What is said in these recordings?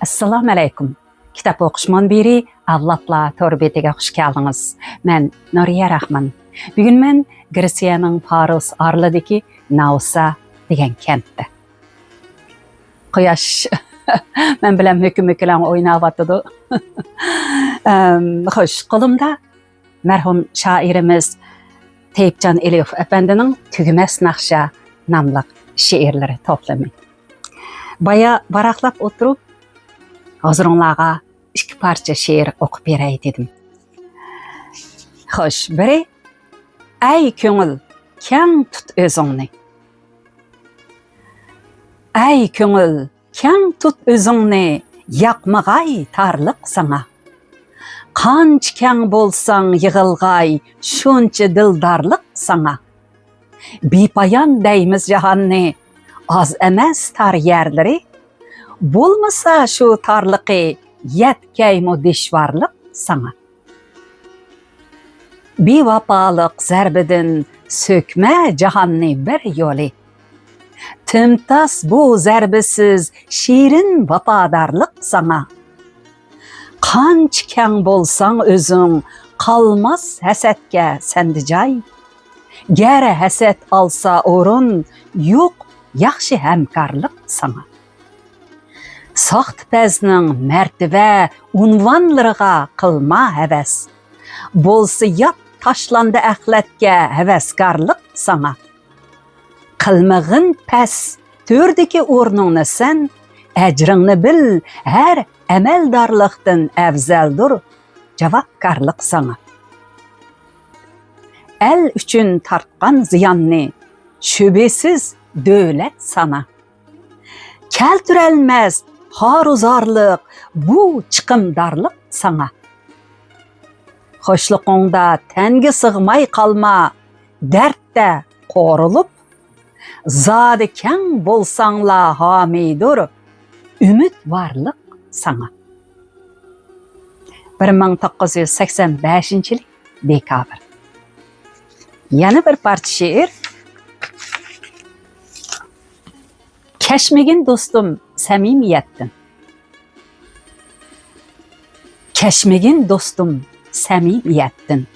Assalamu alaykum. Kitap o'qishmon beri avlodlar to'rbetiga xush keldingiz. Men Nuriya Rahman. Bugun men Gretsiyaning Paros orlidagi Nausa degan kentda. Quyosh men bilan hukm-huklan o'ynayotdi. Xo'sh, qo'limda marhum shoirimiz Teyipcan Elif efendining Tugmas naqsha nomli she'rlari to'plami. Baya varaqlab o'tirib hozirlarga ikki parcha she'r o'qib beray dedim. Xo'sh, biri Ey ko'ngil, keng tut o'zingni. Ey ko'ngil, keng tut o'zingni, yoqmag'ay tarliq sana. Qancha keng bo'lsang yig'ilg'ay, shuncha dildarliq sana. Bepoyon deymiz jahonni, oz emas tar yerlari. Bo'lmasa shu tarliqi, yetkaymu dishvarliq sana. Bevafoliq zarbidin sökme jahonni bir yo'li. Timtas bu zarbisiz shirin vafadarliq sana. Qancha keng bo'lsang o'zing, qalmas hasadga sende joy. Gar hasad olsa o'rin, yo'q yaxshi hamkorlik sana. Soxtpazning martaba unvonlariga qilma havas. Bo'lsa yot tashlandi axlatga havaskorlik sana. Qilmag'in pas to'rdagi o'rningni sen, ajringni bil, har amaldorlikdan afzaldir javobgarlik sana. El uchun tartgan ziyonni shubesiz davlat sana. Keltirelmez haruzarlık, bu chiqimdarlik sana. Xo'shliqingda tengi sig'may qalma, dardda qo'rilib, zodi keng bo'lsanglar homiydir, umidvorlik sana. 1985 dekabr. Yana bir parcha she'r. Keşmegin dostum samimiyettin. Keşmegin dostum samimiyettin.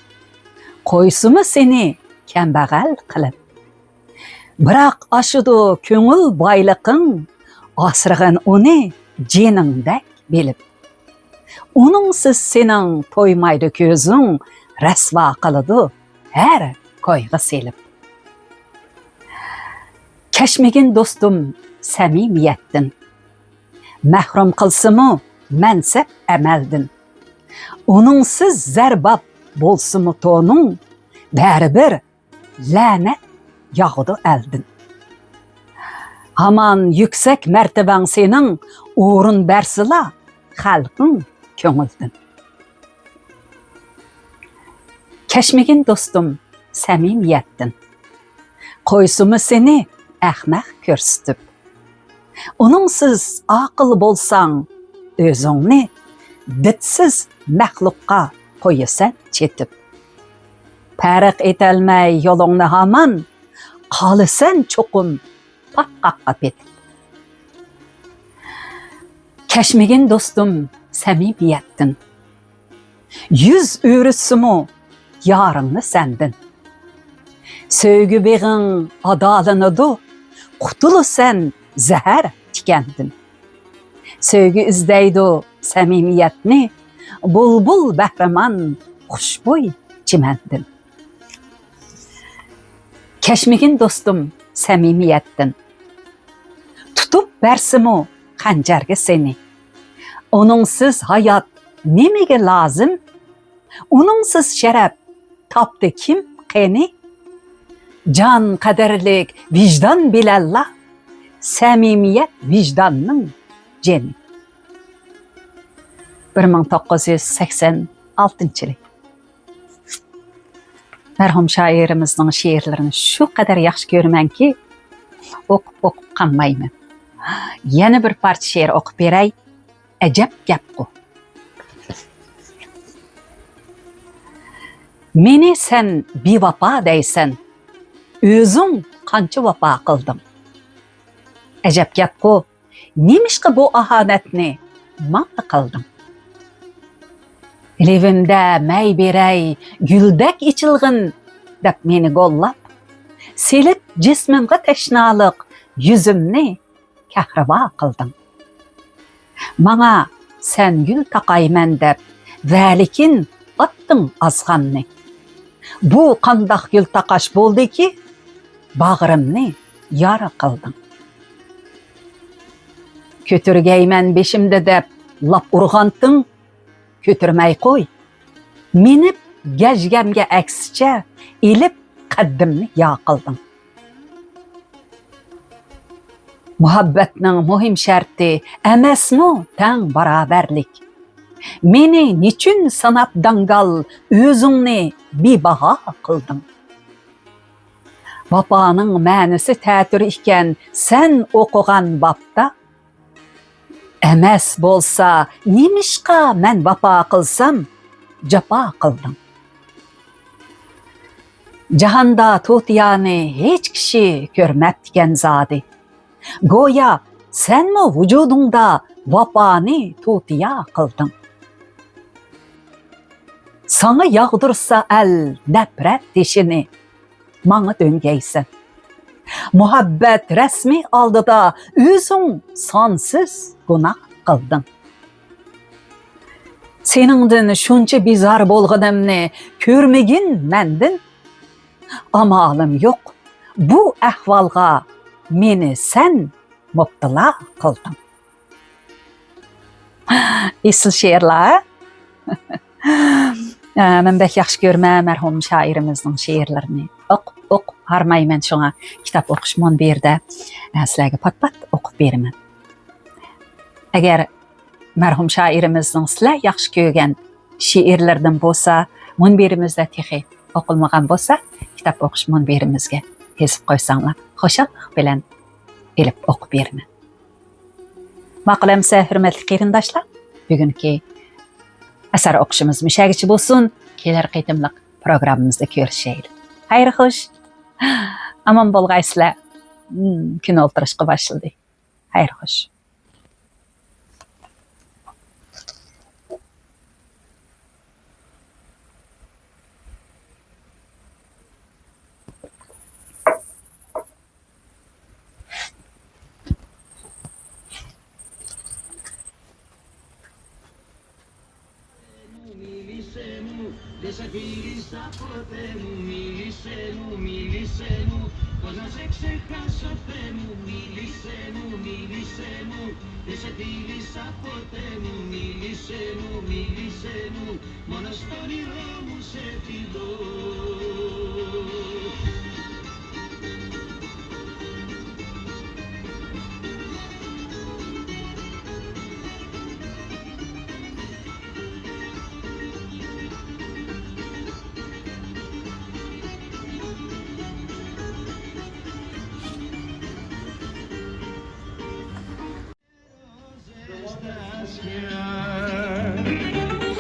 Qo'ysumu seni kambag'al qilib. Biroq ashudu ko'ngil boyliqing, asrag'in uni jeningdek bilib. Uningsiz sening to'ymaydi ko'zing, rasvo qiladi har ko'yga selib. Keşmegin dostum samimiyettin. Mahrum qilsimu mansab amaldin. Uningsiz zarbab bo'lsimu to'ning, baribir la'nat yog'di aldin. Haman yuksak martabang sening, o'rin bersila xalqing ko'ngildin. Keşmegin dostum samimiyettin. Qo'ysumu seni ahmaq ko'rsatib. Uningsiz aql bo'lsang, o'zingni didsiz maxluqqa qo'yasan chetib. Farq etolmay yo'lingni hamon, qolisan cho'qim paqqaqqa petib. Keşmegin dostum samimiyettin. Yüz o'risimu yarımni sendin. Söygü beğin adalınıdı, qutulusan zahar tikendin. Söygü izdeydi samimiyetni, bulbul bahraman xushbo'y chimendin. Keşmegin dostum samimiyettin. Tutup bersimu xanjarga seni. Uningsiz hayot nimaga lozim? Uningsiz sharaf topdi kim qeni? Can qadarlik vicdan bilallah, samimiyet vicdanning jeni. 1986 yil. Marhum shoirimizning she'rlarini shu qadar yaxshi ko'ramanki, o'qib qanmayman. Yana bir parcha she'r o'qib beray. Ajab gap bu. Meni sen bevafo deysan, o'zing qancha vafo qilding. Ajab gap bu. Nemishqa bu ahonatni mağda kıldım. Levimde mey berey, güldek içilgin, dep meni gollap, selip cismimge teşnalık, yüzümni kahraba kıldım. Maňa sen gül takaymen dep, välikin attın azganny. Bu kandak gül takaş boldy ki, bagyrymny yara kıldın. Kötürgeymen beşimde dep, lap urgantyň, kötürmey koy. Menip gejgemge aksçe, ilip kaddimni ya kıldın. Muhabbetning muhim şerti emesmi teň baraberlik. Meni niçin sanap dangal özüňni bibaha kıldın. Vapanyň mänisi tätür iken sen okugan bapta, emes bolsa nimişka men vapa kılsam, japa kıldım. Jahanda tutýany hiç kişi görmepdiken zady. Goya senmi vücudunda vapany tutya kıldın. Sana yağdırsa el nefret dişini, maňa döngeysen. Muhabbet resmi aldıda özüň sansız günah kıldın. Seniňden şunça bizar bolganymny körmegin mendin. Amalym yok, bu ahvalga meni sen mubtala kıldın. Isıl şeirler. Men bek yaxşı görmä merhum şairimizning şeirlerini. Okup harmayman şoňa kitap okuşman berde sizlerge pat-pat okup berimen. Eger merhum şairimizning sizler yaxşı kögen şeirlerden bolsa, munberimizde tehi okulmagan bolsa, kitap okuş munberimizge kesip koysaňlar, hoşallyk bilen elip okup berimen. Maqalamsa hürmetli qeyrindaşlar, bugünkü eser okuşumuz müşagiçi bolsun, keler qeytimlik programımızda görüşeýilik. Hayır hoş. Aman bolgayslar. Gün oltyrışga başladı. Hayır hoş. Μίλησέ μου, πώς να σε ξεχάσω Θεέ μου. Μίλησέ μου, δεν σε φίλησα ποτέ μου. Μίλησέ μου, μόνο στο όνειρό μου σε φιλώ.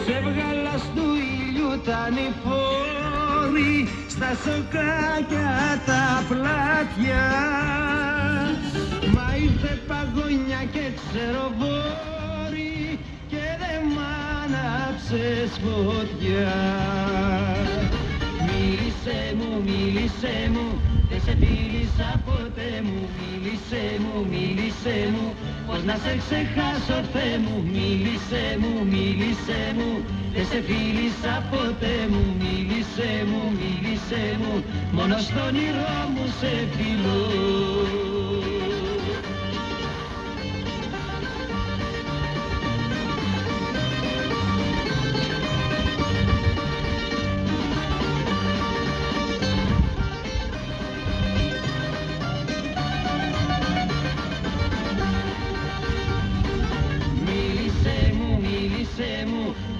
Σε βγάλα στου ήλιου τα νηφόρη, στα σοκάκια τα πλάτια. Μα ήρθε παγωνιά και ξεροβόρη και δεν μ' άναψες φωτιά. Μίλησέ μου, δεν σε φίλησα ποτέ μου. Μίλησέ μου, πώς να σε ξεχάσω Θεέ μου. Μίλησέ μου, δεν σε φίλησα ποτέ μου. Μίλησέ μου, μόνο στο όνειρό μου σε φιλώ.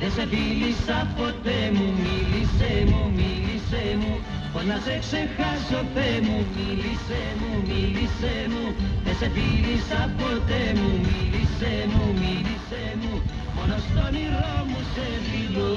Δεν σε φίλησα ποτέ μου. Μίλησέ μου, πώς να σε ξεχάσω Θεέ μου. Μίλησέ μου, δεν σε φίλησα ποτέ μου. Μίλησέ μου, μόνο στο όνειρό μου σε φιλώ.